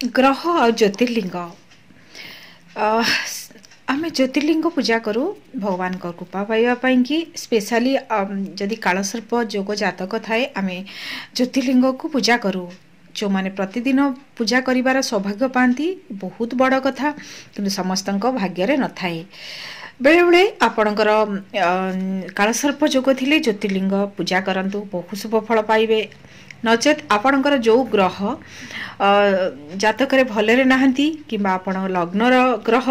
ग्रह और ज्योतिर्लिंग आमे ज्योतिर्लिंग पूजा करूँ भगवान को कृपा पाइबापी कि स्पेशली जदि कालसर्प जोग जातक थाए आमे ज्योतिर्लिंग को पूजा करूँ जो माने प्रतिदिन पूजा करिवार सौभाग्य पाती बहुत बड़ कथा कि समस्त भाग्य न थाए बेले बेले आपणकर कालसर्प जोग थिले ज्योतिर्लिंग पूजा करंतु बहु शुभ फल पाइबे नचेत आपणकर जो ग्रह जातक भलरे नाहंती किंबा आपण लग्नर ग्रह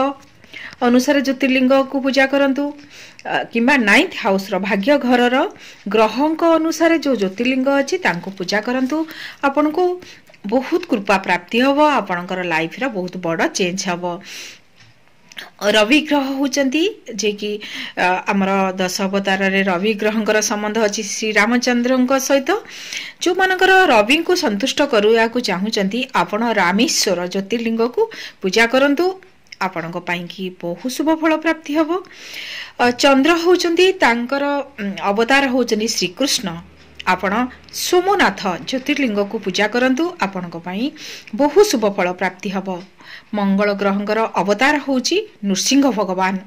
अनुसार ज्योतिर्लिंग को पूजा करंतु किंबा 9th हाउस रो भाग्य घर ग्रहंक अनुसार जो ज्योतिर्लिंग अछि तांको पूजा करंतु आपन को बहुत कृपा प्राप्ति हबो आपणकर लाइफ रा बहुत बड़ चेंज हबो। रवि ग्रह होचंती जे कि आमर 10 अवतार रे रवि ग्रहंकर संबंध अछि श्री रामचंद्रंक सहित जो मानकर रवि को संतुष्ट करूया को चाहूचंती आपण रामेश्वर ज्योतिर्लिंग को पूजा करंतु आपण को पाई कि बहु शुभ फल प्राप्ति हबो। चंद्र होचंती तांकर अवतार होचंती श्री कृष्ण आपण सोमनाथ ज्योतिर्लिंग को पूजा करंतु आपण को पाई बहु शुभ फल प्राप्ति हबो। मंगल ग्रहंकर अवतार होची नृसिंह भगवान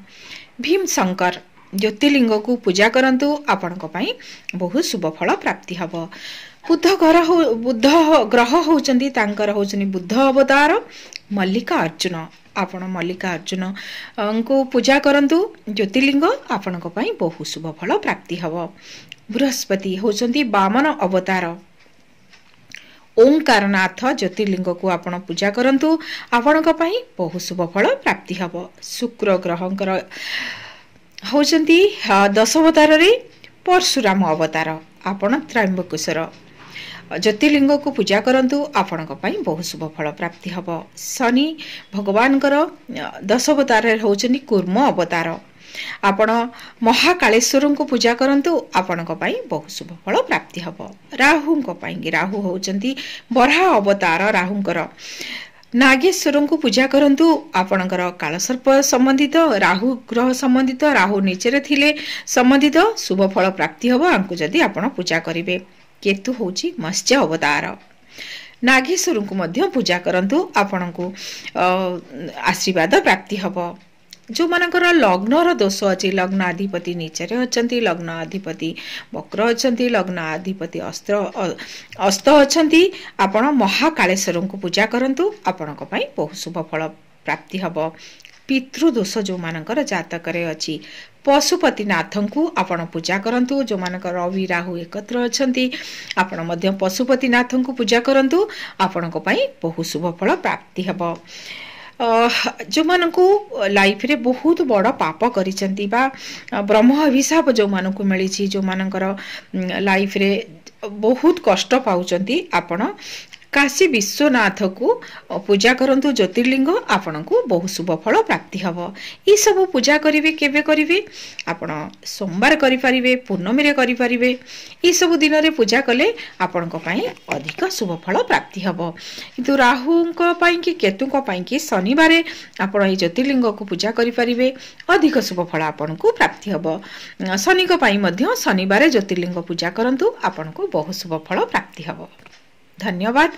भीम शंकर ज्योतिर्लिंग को पूजा करंतु आपण को पाई बहुत शुभ फल प्राप्ति हबो। बुद्ध ग्रह होचंती तांकर होचनी बुद्ध अवतार मल्लिका अर्जुन आपण मल्लिका अर्जुन को पूजा करंतु ज्योतिर्लिंग आपण को पाई बहु शुभ फल प्राप्ति हबो। बृहस्पति होचंती वामन अवतार ओंकारनाथ ज्योतिर्लिंग को आपण पूजा करंतु आपण को पाई बहु शुभ फल प्राप्ति हबो। शुक्र ग्रहंकर होचंती 10 अवतार रे परशुराम अवतार आपण त्रयंबकेश्वर ज्योतिर्लिंग को पूजा करंतु आपण को पाई बहु शुभ फल प्राप्ति हबो। शनि भगवान 10 अवतार रे होचंती कूर्म अवतार आपण महाकालेश्वर को पूजा करंतु आपण को पाई बहु शुभ फल प्राप्ति हबो। राहु को पाई राहु होचंती बराह अवतार राहुंकर नागेश्वर को पूजा करंतु आपणकर कालसर्प संबंधित राहु ग्रह संबंधित राहु नीचे थिले संबंधित शुभ फल प्राप्ति हबो आंकु जदि आपण पूजा करिवे। केतु होची मत्स्य अवतार नागेश्वर को मध्य पूजा करंतु आपण को आशीर्वाद प्राप्ति हबो। जो मानकर लग्नर दोष अच्छी लग्नाधिपति नीचे अच्छी लग्नाधिपति वक्र अच्छी लग्नाधिपति अस्त अच्छी आपण महाकालेश्वर को पूजा करंतु आपण को पाई बहु शुभ फल प्राप्ति हबो। पितृदोष जो मानकर जातक अच्छी पशुपतिनाथ को आपण पूजा करंतु जो मानकर रवि राहु एकत्र अच्छी आपण मध्य पशुपतिनाथ को पूजा करंतु आपण को पाई बहु शुभ फल प्राप्ति हबो। जो मानकु लाइफ रे बहुत बड़ पाप करिसेंती बा ब्रह्म अभिशाप जो मानकु मिली जो मानकर लाइफ रे बहुत कष्ट पाउचंती आपण काशी विश्वनाथ को पूजा करंतु ज्योतिर्लिंग आपण को बहु शुभ फल प्राप्ति हबो। ई सब पूजा करिवे केबे करिवे आपण सोमवार करि परिवे पूर्णमी रे करि परिवे ई सब दिन रे पूजा कले आपण को पाई अधिक शुभ फल प्राप्ति हबो। किंतु राहु को पाई कि केतु को पाई कि शनिवार आपण ई ज्योतिर्लिंग को पूजा करि परिवे अधिक शुभ फल आपण को प्राप्ति हबो। शनि को पाई मध्य शनिवार ज्योतिर्लिंग पूजा करंतु आपण को बहु शुभ फल प्राप्ति हबो। धन्यवाद।